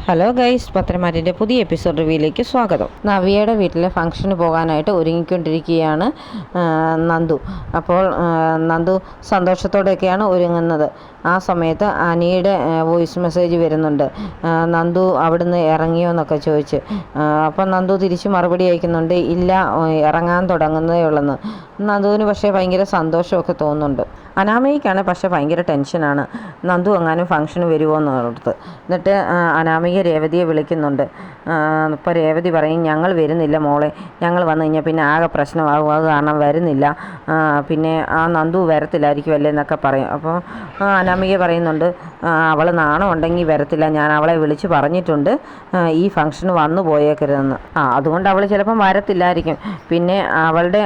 Hello guys, പത്രമാറ്റിൻ്റെ പുതിയ episode റിവ്യൂയിലേക്ക് സ്വാഗതം. നവ്യയുടെ വീട്ടിലെ ഫംഗ്ഷന് പോകാനായിട്ട് ഒരുങ്ങിക്കൊണ്ടിരിക്കുകയാണ് നന്ദു. അപ്പോൾ നന്ദു സന്തോഷത്തോടെയൊക്കെയാണ് ഒരുങ്ങുന്നത്. ആ സമയത്ത് അനിയുടെ വോയിസ് മെസ്സേജ് വരുന്നുണ്ട്, നന്ദു അവിടുന്ന് ഇറങ്ങിയോ എന്നൊക്കെ ചോദിച്ച്. അപ്പം നന്ദു തിരിച്ച് മറുപടി അയക്കുന്നുണ്ട്, ഇല്ല, ഇറങ്ങാൻ തുടങ്ങുന്നതേ ഉള്ളെന്ന്. നന്ദുവിന് പക്ഷേ ഭയങ്കര സന്തോഷമൊക്കെ തോന്നുന്നുണ്ട്. അനാമികയ്ക്കാണ് പക്ഷേ ഭയങ്കര ടെൻഷനാണ്, നന്ദു എങ്ങാനും ഫംഗ്ഷന് വരുമോ എന്നുള്ളത്. എന്നിട്ട് അനാമിക രേവതിയെ വിളിക്കുന്നുണ്ട്. ഇപ്പോൾ രേവതി പറയും, ഞങ്ങൾ വരുന്നില്ല മോളെ, ഞങ്ങൾ വന്നു കഴിഞ്ഞാൽ പിന്നെ ആകെ പ്രശ്നമാകും, അത് കാരണം വരുന്നില്ല, പിന്നെ ആ നന്ദു വരത്തില്ലായിരിക്കും അല്ലേ എന്നൊക്കെ പറയും. അപ്പോൾ അനാമിക പറയുന്നുണ്ട്, അവൾ നാണം ഉണ്ടെങ്കിൽ വരത്തില്ല, ഞാൻ അവളെ വിളിച്ച് പറഞ്ഞിട്ടുണ്ട് ഈ ഫംഗ്ഷന് വന്നു പോയേക്കരുതെന്ന്. അതുകൊണ്ട് അവൾ ചിലപ്പം വരത്തില്ലായിരിക്കും, പിന്നെ അവളുടെ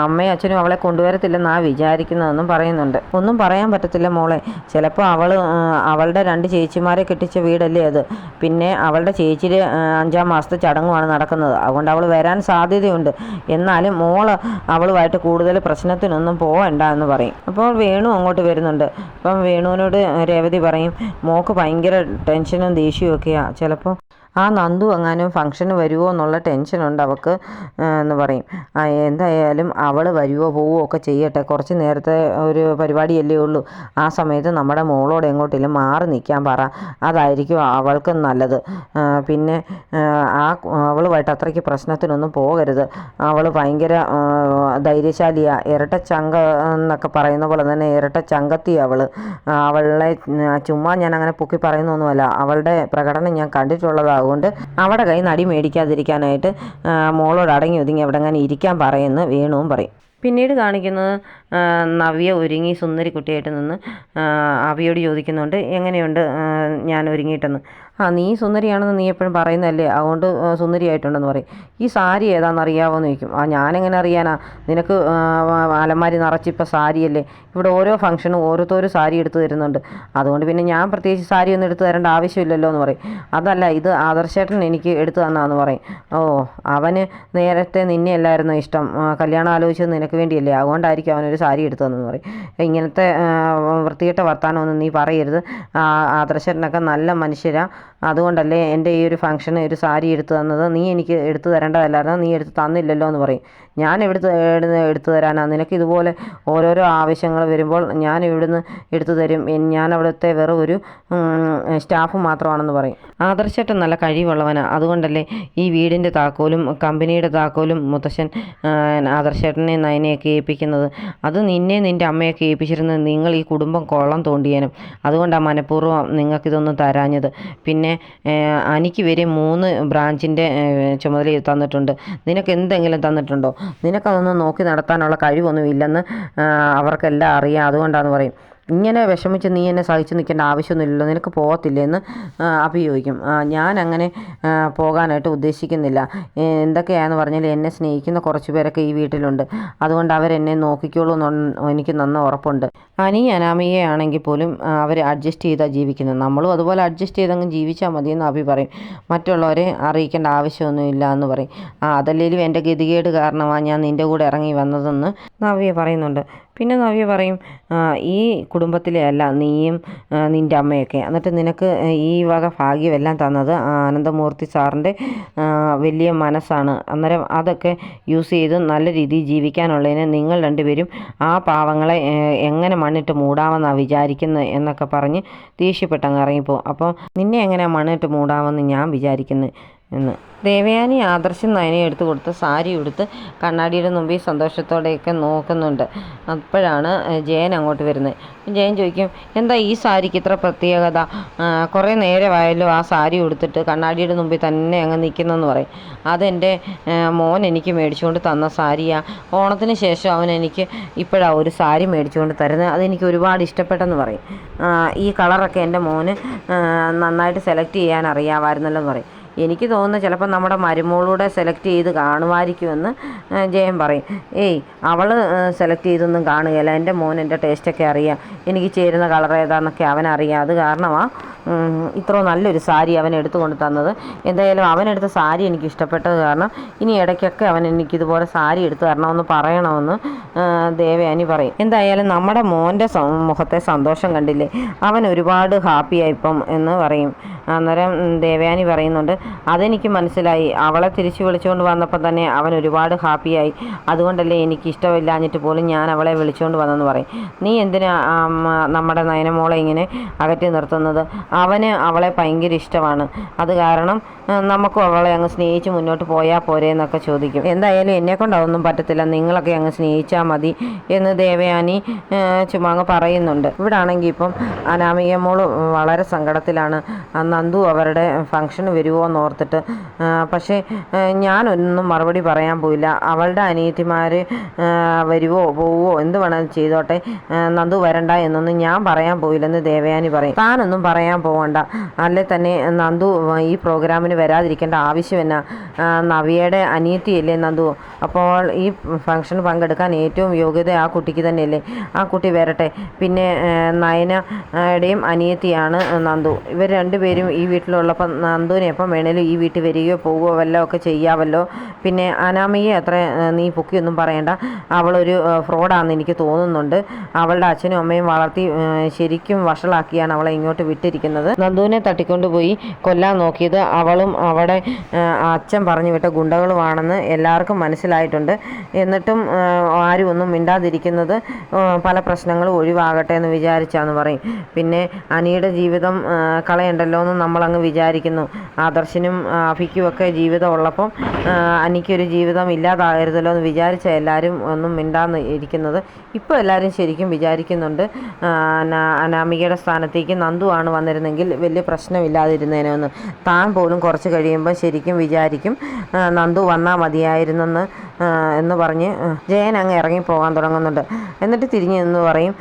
അമ്മയും അച്ഛനും അവളെ കൊണ്ടുവരത്തില്ലെന്നാണ് വിചാരിക്കുന്നതെന്നും പറയുന്നുണ്ട്. ഒന്നും പറയാൻ പറ്റത്തില്ല മോളെ, ചിലപ്പോൾ അവളുടെ 2 ചേച്ചിമാരെ കെട്ടിച്ച വീടല്ലേ അത്, പിന്നെ അവളുടെ ചേച്ചിയുടെ 5-ാം മാസത്തെ ചടങ്ങുമാണ് നടക്കുന്നത്, അതുകൊണ്ട് അവൾ വരാൻ സാധ്യതയുണ്ട്. എന്നാലും മോള് അവളുമായിട്ട് കൂടുതൽ പ്രശ്നത്തിനൊന്നും പോകണ്ട എന്ന് പറയും. അപ്പോൾ വേണു അങ്ങോട്ട് വരുന്നുണ്ട്. അപ്പം വേണുവിനോട് രേവതി പറയും, മോൾക്ക് ഭയങ്കര ടെൻഷനും ദേഷ്യവും ഒക്കെയാണ്, ചിലപ്പോൾ ആ നന്ദു എങ്ങാനും ഫംഗ്ഷന് വരുമോ എന്നുള്ള ടെൻഷനുണ്ട് അവൾക്ക് എന്ന് പറയും. എന്തായാലും അവൾ വരുമോ പോവുമോ ഒക്കെ ചെയ്യട്ടെ, കുറച്ച് നേരത്തെ ഒരു പരിപാടിയല്ലേ ഉള്ളൂ, ആ സമയത്ത് നമ്മുടെ മോളോട് എങ്ങോട്ടെങ്കിലും മാറി നിൽക്കാൻ പറ, അതായിരിക്കും അവൾക്ക് നല്ലത്. പിന്നെ അവളുമായിട്ട് അത്രയ്ക്ക് പ്രശ്നത്തിനൊന്നും പോകരുത്, അവൾ ഭയങ്കര ധൈര്യശാലിയാണ്, ഇരട്ടച്ചങ്ക എന്നൊക്കെ പറയുന്ന പോലെ തന്നെ ഇരട്ടച്ചങ്കത്തി അവളെ ചുമ്മാ ഞാൻ അങ്ങനെ പൊക്കി പറയുന്നൊന്നുമല്ല, അവളുടെ പ്രകടനം ഞാൻ കണ്ടിട്ടുള്ളതാകും, അതുകൊണ്ട് അവിടെ കൈ നടി മേടിക്കാതിരിക്കാനായിട്ട് മോളോട് അടങ്ങി ഒതുങ്ങി എവിടെങ്ങനെ ഇരിക്കാൻ പറയുമെന്ന് വേണുവും പറയും. പിന്നീട് കാണിക്കുന്നത് നവ്യ ഒരുങ്ങി സുന്ദരി കുട്ടിയായിട്ട് നിന്ന് അവയോട് ചോദിക്കുന്നുണ്ട്, എങ്ങനെയുണ്ട് ഞാൻ ഒരുങ്ങിയിട്ടെന്ന്. നീ സുന്ദരിയാണെന്ന് നീ എപ്പോഴും പറയുന്നതല്ലേ, അതുകൊണ്ട് സുന്ദരിയായിട്ടുണ്ടെന്ന് പറയും. ഈ സാരി ഏതാണെന്ന് അറിയാമോ എന്ന് ചോദിക്കും. ഞാനെങ്ങനെ അറിയാനാ, നിനക്ക് അലമാരി നിറച്ചിപ്പോൾ സാരിയല്ലേ, ഇവിടെ ഓരോ ഫംഗ്ഷനും ഓരോരുത്തരും സാരി എടുത്ത് തരുന്നുണ്ട്, അതുകൊണ്ട് പിന്നെ ഞാൻ പ്രത്യേകിച്ച് സാരി ഒന്നും എടുത്ത് തരേണ്ട ആവശ്യമില്ലല്ലോ എന്ന് പറയും. അതല്ല, ഇത് ആദർശേട്ടൻ എനിക്ക് എടുത്തു തന്നാന്ന് പറയും. അവന് നേരത്തെ നിന്നെ അല്ലായിരുന്നോ ഇഷ്ടം, കല്യാണം ആലോചിച്ചത് നിനക്ക് വേണ്ടിയല്ലേ, അതുകൊണ്ടായിരിക്കും അവനൊരു സാരി എടുത്തു തന്നെന്ന് പറയും. ഇങ്ങനത്തെ വൃത്തികെട്ട വർത്താനമൊന്നും നീ പറയരുത്, ആദർശേട്ടനൊക്കെ നല്ല മനുഷ്യരാണ്, അതുകൊണ്ടല്ലേ എൻ്റെ ഈ ഒരു ഫംഗ്ഷന് ഒരു സാരി എടുത്തു തന്നത്, നീ എനിക്ക് എടുത്തു തരേണ്ടതല്ലായിരുന്നു, നീ എടുത്ത് തന്നില്ലല്ലോ എന്ന് പറയും. ഞാൻ എടുത്തു തരാനാണ്, നിനക്ക് ഇതുപോലെ ഓരോരോ ആവശ്യങ്ങൾ വരുമ്പോൾ ഞാൻ ഇവിടുന്ന് എടുത്തു തരും, ഞാൻ അവിടുത്തെ വെറും ഒരു സ്റ്റാഫ് മാത്രമാണെന്ന് പറയും. ആദർശേട്ടൻ നല്ല കഴിവുള്ളവനാണ്, അതുകൊണ്ടല്ലേ ഈ വീടിൻ്റെ താക്കോലും കമ്പനിയുടെ താക്കോലും മുത്തശ്ശൻ ആദർശേട്ടനെ നയനെയൊക്കെ ഏൽപ്പിക്കുന്നത്, അത് നിൻ്റെ അമ്മയൊക്കെ ഏൽപ്പിച്ചിരുന്നത് നിങ്ങൾ ഈ കുടുംബം കൊള്ളം തോണ്ടിയേനും, അതുകൊണ്ടാണ് മനഃപൂർവ്വം നിങ്ങൾക്കിതൊന്നും തരാഞ്ഞത്. പിന്നെ എനിക്ക് വരെ 3 ബ്രാഞ്ചിൻ്റെ ചുമതല തന്നിട്ടുണ്ട്, നിനക്ക് എന്തെങ്കിലും തന്നിട്ടുണ്ടോ, നിനക്കതൊന്നും നോക്കി നടത്താനുള്ള കഴിവൊന്നും ഇല്ലെന്ന് അവർക്കെല്ലാം അറിയാം, അതുകൊണ്ടാണെന്ന് പറയും. ഇങ്ങനെ വിഷമിച്ച് നീ എന്നെ സഹിച്ച് നിൽക്കേണ്ട ആവശ്യമൊന്നുമില്ലല്ലോ, നിനക്ക് പോകത്തില്ലേ എന്ന് അഭി ചോദിക്കും. ഞാൻ അങ്ങനെ പോകാനായിട്ട് ഉദ്ദേശിക്കുന്നില്ല, എന്തൊക്കെയാണെന്ന് പറഞ്ഞാൽ എന്നെ സ്നേഹിക്കുന്ന കുറച്ച് പേരൊക്കെ ഈ വീട്ടിലുണ്ട്, അതുകൊണ്ട് അവരെന്നെ നോക്കിക്കോളൂ എന്ന് എനിക്ക് നന്ന ഉറപ്പുണ്ട്. അനാമികയാണെങ്കിൽ പോലും അവർ അഡ്ജസ്റ്റ് ചെയ്താണ് ജീവിക്കുന്നത്, നമ്മളും അതുപോലെ അഡ്ജസ്റ്റ് ചെയ്തങ്ങ് ജീവിച്ചാൽ മതിയെന്ന് അഭി പറയും. മറ്റുള്ളവരെ അറിയിക്കേണ്ട ആവശ്യമൊന്നുമില്ല എന്ന് പറയും. അതല്ലേലും എൻ്റെ ഗതികേട് കാരണമാണ് ഞാൻ നിൻ്റെ കൂടെ ഇറങ്ങി വന്നതെന്ന് നവ്യ പറയുന്നുണ്ട്. പിന്നെ നവ്യ പറയും, ഈ കുടുംബത്തിലെ അല്ല നീയും നിൻ്റെ അമ്മയൊക്കെ, എന്നിട്ട് നിനക്ക് ഈ വക ഭാഗ്യമെല്ലാം തന്നത് ആനന്ദമൂർത്തി സാറിൻ്റെ വലിയ മനസ്സാണ്, അന്നേരം അതൊക്കെ യൂസ് ചെയ്ത് നല്ല രീതിയിൽ ജീവിക്കാനുള്ളതിന് നിങ്ങൾ 2 പേരും ആ പാവങ്ങളെ എങ്ങനെ മണ്ണിട്ട് മൂടാമെന്നാണ് വിചാരിക്കുന്നത് എന്നൊക്കെ പറഞ്ഞ് ദേഷ്യപ്പെട്ടങ്ങ് ഇറങ്ങിപ്പോവും. അപ്പോൾ നിന്നെ എങ്ങനെ മണ്ണിട്ട് മൂടാമെന്ന് ഞാൻ വിചാരിക്കുന്നത് എന്ന് ദേവയാനി ആദർശം നയനെ എടുത്തു കൊടുത്ത് സാരി ഉടുത്ത് കണ്ണാടിയുടെ മുമ്പിൽ സന്തോഷത്തോടെയൊക്കെ നോക്കുന്നുണ്ട്. അപ്പോഴാണ് ജയൻ അങ്ങോട്ട് വരുന്നത്. ജയൻ ചോദിക്കും, എന്താ ഈ സാരിക്ക് ഇത്ര പ്രത്യേകത, കുറേ നേരമായല്ലോ ആ സാരി ഉടുത്തിട്ട് കണ്ണാടിയുടെ മുമ്പിൽ തന്നെ അങ്ങ് നിൽക്കുന്നെന്ന് പറയും. അതെൻ്റെ മോൻ എനിക്ക് മേടിച്ചുകൊണ്ട് തന്ന സാരിയാണ്, ഓണത്തിന് ശേഷം അവൻ എനിക്ക് ഇപ്പോഴാണ് ഒരു സാരി മേടിച്ചുകൊണ്ട് തരുന്നത്, അതെനിക്ക് ഒരുപാട് ഇഷ്ടപ്പെട്ടെന്ന് പറയും. ഈ കളറൊക്കെ എൻ്റെ മോന് നന്നായിട്ട് സെലക്ട് ചെയ്യാൻ അറിയാമായിരുന്നല്ലോ എന്ന് പറയും. എനിക്ക് തോന്നുന്നു ചിലപ്പോൾ നമ്മുടെ മരുമോളൂടെ സെലക്ട് ചെയ്ത് കാണുമായിരിക്കുമെന്ന് ജയൻ പറയും. അവൾ സെലക്ട് ചെയ്തൊന്നും കാണുകയില്ല, എൻ്റെ മോൻ എൻ്റെ ടേസ്റ്റൊക്കെ അറിയാം, എനിക്ക് ചേരുന്ന കളർ ഏതാണെന്നൊക്കെ അവനറിയാം, അത് കാരണമാണ് ഇത്ര നല്ലൊരു സാരി അവൻ എടുത്തു കൊണ്ട് തന്നത്. എന്തായാലും അവനെടുത്ത സാരി എനിക്ക് ഇഷ്ടപ്പെട്ടത് കാരണം ഇനി ഇടയ്ക്കൊക്കെ അവൻ എനിക്കിതുപോലെ സാരി എടുത്തു തരണമെന്ന് പറയണമെന്ന് ദേവയാനി പറയും. എന്തായാലും നമ്മുടെ മോൻ്റെ മുഖത്തെ സന്തോഷം കണ്ടില്ലേ, അവൻ ഒരുപാട് ഹാപ്പിയായി ഇപ്പം എന്ന് പറയും. അന്നേരം ദേവയാനി പറയുന്നുണ്ട്, അതെനിക്ക് മനസ്സിലായി, അവളെ തിരിച്ചു വിളിച്ചുകൊണ്ട് വന്നപ്പോൾ തന്നെ അവൻ ഒരുപാട് ഹാപ്പിയായി, അതുകൊണ്ടല്ലേ എനിക്ക് ഇഷ്ടമില്ലാഞ്ഞിട്ട് പോലും ഞാൻ അവളെ വിളിച്ചുകൊണ്ട് വന്നെന്ന് പറയും. നീ എന്തിനാ നമ്മുടെ നയനമോളെ ഇങ്ങനെ അകറ്റി നിർത്തുന്നത്? അവന് അവളെ ഭയങ്കര ഇഷ്ടമാണ്, അത് കാരണം നമുക്കും അവളെ അങ്ങ് സ്നേഹിച്ച് മുന്നോട്ട് പോയാൽ പോരെ എന്നൊക്കെ ചോദിക്കും. എന്തായാലും എന്നെക്കൊണ്ട് അതൊന്നും പറ്റത്തില്ല, നിങ്ങളൊക്കെ അങ്ങ് സ്നേഹിച്ചാൽ മതി എന്ന് ദേവയാനി ചുമ്മാ അങ്ങ് പറയുന്നുണ്ട്. ഇവിടെ ആണെങ്കിൽ ഇപ്പം അനാമിക മോള് വളരെ സങ്കടത്തിലാണ്. നന്ദു അവരുടെ ഫംഗ്ഷന് വരുമോ എന്നോർത്തിട്ട്. പക്ഷേ ഞാനൊന്നും മറുപടി പറയാൻ പോയില്ല. അവളുടെ അനിയത്തിമാർ വരുവോ പോവോ എന്ത് വേണമെന്ന് ചെയ്തോട്ടെ, നന്ദു വരണ്ട എന്നൊന്നും ഞാൻ പറയാൻ പോയില്ലെന്ന് ദേവയാനി പറയും. താനൊന്നും പറയാൻ പോകണ്ട, അല്ലേ തന്നെ നന്ദു ഈ പ്രോഗ്രാമിന് വരാതിരിക്കേണ്ട ആവശ്യം എന്നാ? നവ്യയുടെ അനിയത്തിയല്ലേ നന്ദു, അപ്പോൾ ഈ ഫംഗ്ഷന് പങ്കെടുക്കാൻ ഏറ്റവും യോഗ്യത ആ കുട്ടിക്ക് തന്നെയല്ലേ, ആ കുട്ടി വരട്ടെ. പിന്നെ നയനയുടെയും അനിയത്തിയാണ് നന്ദു, ഇവർ രണ്ടുപേരും ഈ വീട്ടിലുള്ളപ്പോൾ നന്ദുവിനെ എപ്പം വേണേലും ഈ വീട്ടിൽ വരികയോ പോവുകയോ വല്ലോ ഒക്കെ ചെയ്യാമല്ലോ. പിന്നെ അനാമിയെ അത്ര നീ പൊക്കിയൊന്നും പറയണ്ട, അവളൊരു ഫ്രോഡാണെന്ന് എനിക്ക് തോന്നുന്നുണ്ട്. അവളുടെ അച്ഛനും അമ്മയും വളർത്തി ശരിക്കും വഷളാക്കിയാണ് അവളെ ഇങ്ങോട്ട് വിട്ടിരിക്കുന്നത്. നന്ദുവിനെ തട്ടിക്കൊണ്ടുപോയി കൊല്ലാൻ നോക്കിയത് അവളും അവിടെ അച്ഛൻ പറഞ്ഞു വിട്ട ഗുണ്ടകളുമാണെന്ന് എല്ലാവർക്കും മനസ്സിലായിട്ടുണ്ട്. എന്നിട്ടും ആരും ഒന്നും മിണ്ടാതിരിക്കുന്നത് പല പ്രശ്നങ്ങളും ഒഴിവാകട്ടെ എന്ന് വിചാരിച്ചാന്ന് പറയും. പിന്നെ അനിയുടെ ജീവിതം കളയണ്ടല്ലോ എന്ന് നമ്മളങ്ങ് വിചാരിക്കുന്നു. ആദർശിനും അഭിക്കും ഒക്കെ ജീവിതം ഉള്ളപ്പം അനിക്കൊരു ജീവിതം ഇല്ലാതാകരുതല്ലോ എന്ന് വിചാരിച്ച എല്ലാവരും ഒന്നും മിണ്ടാന്ന് ഇരിക്കുന്നത്. ഇപ്പോൾ എല്ലാവരും ശരിക്കും വിചാരിക്കുന്നുണ്ട് അനാമികയുടെ സ്ഥാനത്തേക്ക് നന്ദു ആണ് വന്നിരുന്നെങ്കിൽ വലിയ പ്രശ്നമില്ലാതിരുന്നേനെന്ന്. താൻ പോലും കുറച്ച് കഴിയുമ്പോൾ ശരിക്കും വിചാരിക്കും നന്ദു വന്നാൽ മതിയായിരുന്നെന്ന് എന്ന് പറഞ്ഞ് ജയൻ അങ്ങ് ഇറങ്ങിപ്പോകാൻ തുടങ്ങുന്നുണ്ട്. എന്നിട്ട് തിരിഞ്ഞ് നിന്ന് പറയും,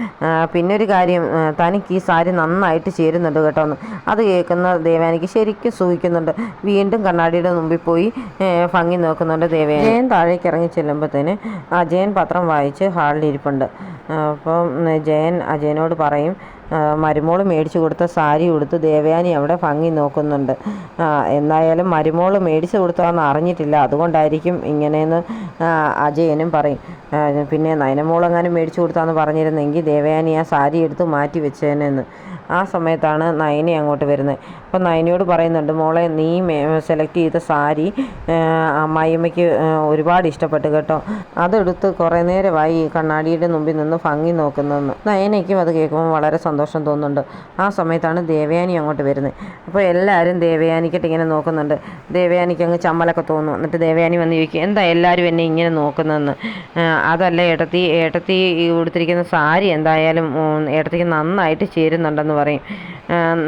പിന്നെ ഒരു കാര്യം, തനിക്ക് ഈ സാരി നന്നായിട്ട് ചേരുന്നുണ്ട് കേട്ടോ എന്ന്. അത് കേൾക്കുന്ന ദേവയാനിക്ക് ശരിക്കും സൂഹിക്കുന്നുണ്ട്. വീണ്ടും കണ്ണാടിയുടെ മുമ്പിൽ പോയി ഭംഗി നോക്കുന്നുണ്ട് ദേവയാനി. ജയൻ താഴേക്ക് ഇറങ്ങി ചെല്ലുമ്പോഴത്തേന് അജയൻ പത്രം വായിച്ച് ഹാളിലിരിപ്പുണ്ട്. അപ്പം ജയൻ അജയനോട് പറയും, മരുമോൾ മേടിച്ചു കൊടുത്ത സാരി ഉടുത്ത് ദേവയാനി അവിടെ ഭംഗി നോക്കുന്നുണ്ട്. എന്തായാലും മരുമോൾ മേടിച്ചു കൊടുത്തതെന്ന് അറിഞ്ഞിട്ടില്ല, അതുകൊണ്ടായിരിക്കും ഇങ്ങനെയെന്ന് അജയനും പറയും. പിന്നെ നയനമോളെങ്ങാനും മേടിച്ചു കൊടുത്താന്ന് പറഞ്ഞിരുന്നെങ്കിൽ ദേവയാനി ആ സാരി എടുത്ത് മാറ്റി വെച്ചേനെന്ന്. ആ സമയത്താണ് നയനി അങ്ങോട്ട് വരുന്നത്. അപ്പം നയനിയോട് പറയുന്നുണ്ട്, മോളെ നീ സെലക്ട് ചെയ്ത സാരി അമ്മായിയമ്മയ്ക്ക് ഒരുപാട് ഇഷ്ടപ്പെട്ടു കേട്ടോ, അതെടുത്ത് കുറേ നേരമായി കണ്ണാടിയുടെ മുമ്പിൽ നിന്ന് ഭംഗി നോക്കുന്നതെന്ന്. നയനയ്ക്കും അത് കേൾക്കുമ്പോൾ വളരെ സന്തോഷം തോന്നുന്നുണ്ട്. ആ സമയത്താണ് ദേവയാനി അങ്ങോട്ട് വരുന്നത്. അപ്പോൾ എല്ലാവരും ദേവയാനിക്കിട്ട് ഇങ്ങനെ നോക്കുന്നുണ്ട്. ദേവയാനിക്ക് അങ്ങ് ചമ്മലൊക്കെ തോന്നും. എന്നിട്ട് ദേവയാനി വന്ന് ചോദിക്കും, എന്താ എല്ലാവരും എന്നെ ഇങ്ങനെ നോക്കുന്നതെന്ന്. അതല്ല ഏട്ടത്തി കൊടുത്തിരിക്കുന്ന സാരി എന്തായാലും ഏട്ടത്തിക്ക് നന്നായിട്ട് ചേരുന്നുണ്ടെന്ന് പറയും.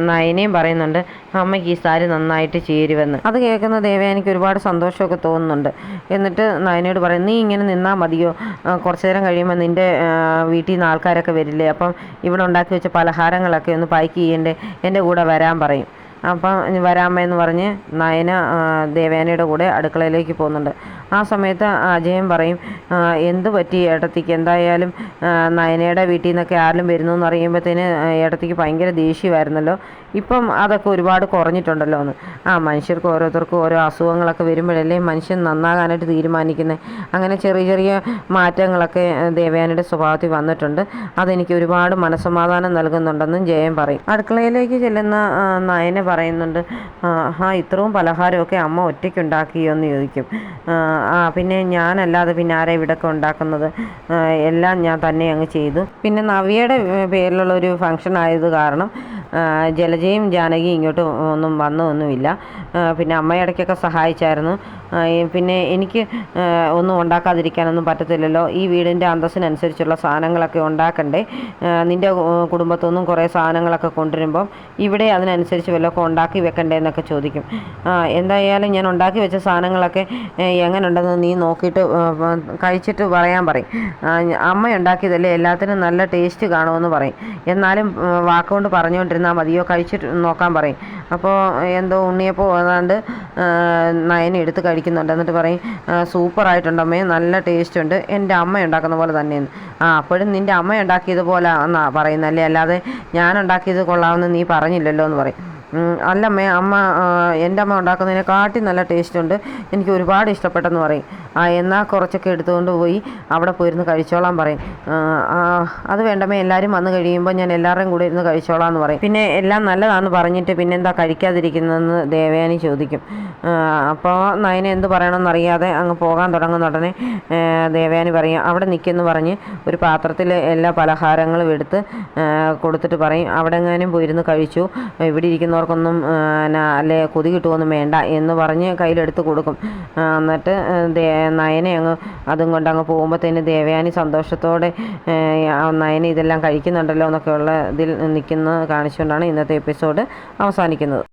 നയനയും പറയുന്നുണ്ട്, അമ്മയ്ക്ക് ഈ സാരി നന്നായിട്ട് ചേരുമെന്ന്. അത് കേൾക്കുന്ന ദേവയാനിക്ക് ഒരുപാട് സന്തോഷമൊക്കെ തോന്നുന്നുണ്ട്. എന്നിട്ട് നയനയോട് പറയും, നീ ഇങ്ങനെ നിന്നാൽ മതിയോ, കുറച്ചു നേരം കഴിയുമ്പോൾ നിൻ്റെ വീട്ടിൽ നിന്ന് ആൾക്കാരൊക്കെ വരില്ലേ, അപ്പം ഇവിടെ ഉണ്ടാക്കി വെച്ച പലഹാരങ്ങളൊക്കെ ഒന്ന് പാക്ക് ചെയ്യണ്ടേ, എൻ്റെ കൂടെ വരാൻ പറയും. അപ്പം വരാമെന്ന് പറഞ്ഞ് നയന ദേവയാനിയുടെ കൂടെ അടുക്കളയിലേക്ക് പോകുന്നുണ്ട്. ആ സമയത്ത് അജയൻ പറയും, എന്ത് പറ്റി ഏട്ടത്തിക്ക്, എന്തായാലും നയനയുടെ വീട്ടിൽ നിന്നൊക്കെ ആരെങ്കിലും വരുന്നു എന്ന് അറിയുമ്പോഴത്തേന് ഏട്ടത്തിക്ക് ഭയങ്കര ദേഷ്യമായിരുന്നല്ലോ, ഇപ്പം അതൊക്കെ ഒരുപാട് കുറഞ്ഞിട്ടുണ്ടല്ലോ എന്ന്. മനുഷ്യർക്ക് ഓരോരുത്തർക്കും ഓരോ അസുഖങ്ങളൊക്കെ വരുമ്പോഴല്ലേ മനുഷ്യൻ നന്നാകാനായിട്ട് തീരുമാനിക്കുന്നത്. അങ്ങനെ ചെറിയ ചെറിയ മാറ്റങ്ങളൊക്കെ ദേവയാനിയുടെ സ്വഭാവത്തിൽ വന്നിട്ടുണ്ട്, അതെനിക്ക് ഒരുപാട് മനസ്സമാധാനം നൽകുന്നുണ്ടെന്നും ജയൻ പറയും. അടുക്കളയിലേക്ക് ചെല്ലുന്ന നയന പറയുന്നുണ്ട്, ഇത്രയും പലഹാരമൊക്കെ അമ്മ ഒറ്റയ്ക്ക് ഉണ്ടാക്കിയോ എന്ന് ചോദിക്കും. പിന്നെ ഞാനല്ലാതെ പിന്നെ ആരാ ഇവിടെയൊക്കെ ഉണ്ടാക്കുന്നത്, എല്ലാം ഞാൻ തന്നെ അങ്ങ് ചെയ്തു. പിന്നെ നവ്യയുടെ പേരിലുള്ളൊരു ഫംഗ്ഷൻ ആയത് കാരണം ജലജയും ജാനകിയും ഇങ്ങോട്ട് വന്നൊന്നുമില്ല. പിന്നെ അമ്മ ഇടയ്ക്കൊക്കെ സഹായിച്ചായിരുന്നു. പിന്നെ എനിക്ക് ഒന്നും ഉണ്ടാക്കാതിരിക്കാനൊന്നും പറ്റത്തില്ലല്ലോ, ഈ വീടിൻ്റെ അന്തസ്സിനനുസരിച്ചുള്ള സാധനങ്ങളൊക്കെ ഉണ്ടാക്കണ്ടേ, നിൻ്റെ കുടുംബത്തൊന്നും കുറേ സാധനങ്ങളൊക്കെ കൊണ്ടുവരുമ്പം ഇവിടെ അതിനനുസരിച്ച് വല്ലതൊക്കെ ഉണ്ടാക്കി വെക്കണ്ടേ എന്നൊക്കെ ചോദിക്കും. എന്തായാലും ഞാൻ ഉണ്ടാക്കി വെച്ച സാധനങ്ങളൊക്കെ എങ്ങനെ ഉണ്ടെന്ന് നീ നോക്കിയിട്ട് കഴിച്ചിട്ട് പറയാൻ പറയും. അമ്മ ഉണ്ടാക്കിയതല്ലേ എല്ലാത്തിനും നല്ല ടേസ്റ്റ് കാണുമെന്ന് പറയും. എന്നാലും വാക്കുകൊണ്ട് പറഞ്ഞുകൊണ്ടിരുന്ന കഴിച്ചുകൊണ്ടിരുന്നാൽ മതിയോ, കഴിച്ചിട്ട് നോക്കാൻ പറയും. അപ്പോൾ എന്തോ ഉണ്ണിയപ്പോൾ ഏതാണ്ട് നയന എടുത്ത് കഴിക്കുന്നുണ്ട്. എന്നിട്ട് പറയും സൂപ്പറായിട്ടുണ്ടമ്മേ, നല്ല ടേസ്റ്റ് ഉണ്ട്, എൻ്റെ അമ്മ ഉണ്ടാക്കുന്ന പോലെ തന്നെയെന്ന്. അപ്പോഴും നിൻ്റെ അമ്മ ഉണ്ടാക്കിയതുപോലെ എന്നാണ് പറയുന്നല്ലേ, അല്ലാതെ ഞാൻ ഉണ്ടാക്കിയത് കൊള്ളാമെന്ന് നീ പറഞ്ഞില്ലല്ലോ എന്ന് പറയും. അല്ലമ്മേ, എൻ്റെ അമ്മ ഉണ്ടാക്കുന്നതിനെക്കാട്ടി നല്ല ടേസ്റ്റ് ഉണ്ട്, എനിക്ക് ഒരുപാട് ഇഷ്ടപ്പെട്ടെന്ന് പറയും. എന്നാൽ കുറച്ചൊക്കെ എടുത്തുകൊണ്ട് പോയി അവിടെ പോയിരുന്ന് കഴിച്ചോളാൻ പറയും. അത് വേണ്ടമ്മേ, എല്ലാവരും വന്നു കഴിയുമ്പോൾ ഞാൻ എല്ലാവരുടെയും കൂടെ ഇരുന്ന് കഴിച്ചോളാം എന്ന് പറയും. പിന്നെ എല്ലാം നല്ലതാണെന്ന് പറഞ്ഞിട്ട് പിന്നെന്താ കഴിക്കാതിരിക്കുന്നതെന്ന് ദേവയാനി ചോദിക്കും. അപ്പോൾ നയന എന്ത് പറയണമെന്നറിയാതെ അങ്ങ് പോകാൻ തുടങ്ങുന്ന ഉടനെ ദേവയാനി പറയും അവിടെ നിൽക്കുമെന്ന് പറഞ്ഞ് ഒരു പാത്രത്തിൽ എല്ലാ പലഹാരങ്ങളും എടുത്ത് കൊടുത്തിട്ട് പറയും അവിടെ എങ്ങാനും പോയിരുന്ന് കഴിച്ചു, ഇവിടെ ഇരിക്കുന്നവർക്കൊന്നും അല്ലെ കൊതി കിട്ടുമൊന്നും വേണ്ട എന്ന് പറഞ്ഞ് കയ്യിലെടുത്ത് കൊടുക്കും. എന്നിട്ട് നയനെ അങ്ങ് അതും കൊണ്ട് അങ്ങ് പോകുമ്പോഴത്തേന് ദേവയാനി സന്തോഷത്തോടെ നയന ഇതെല്ലാം കഴിക്കുന്നുണ്ടല്ലോ എന്നൊക്കെയുള്ള ഇതിൽ നിൽക്കുന്നത് കാണിച്ചുകൊണ്ടാണ് ഇന്നത്തെ എപ്പിസോഡ് അവസാനിക്കുന്നത്.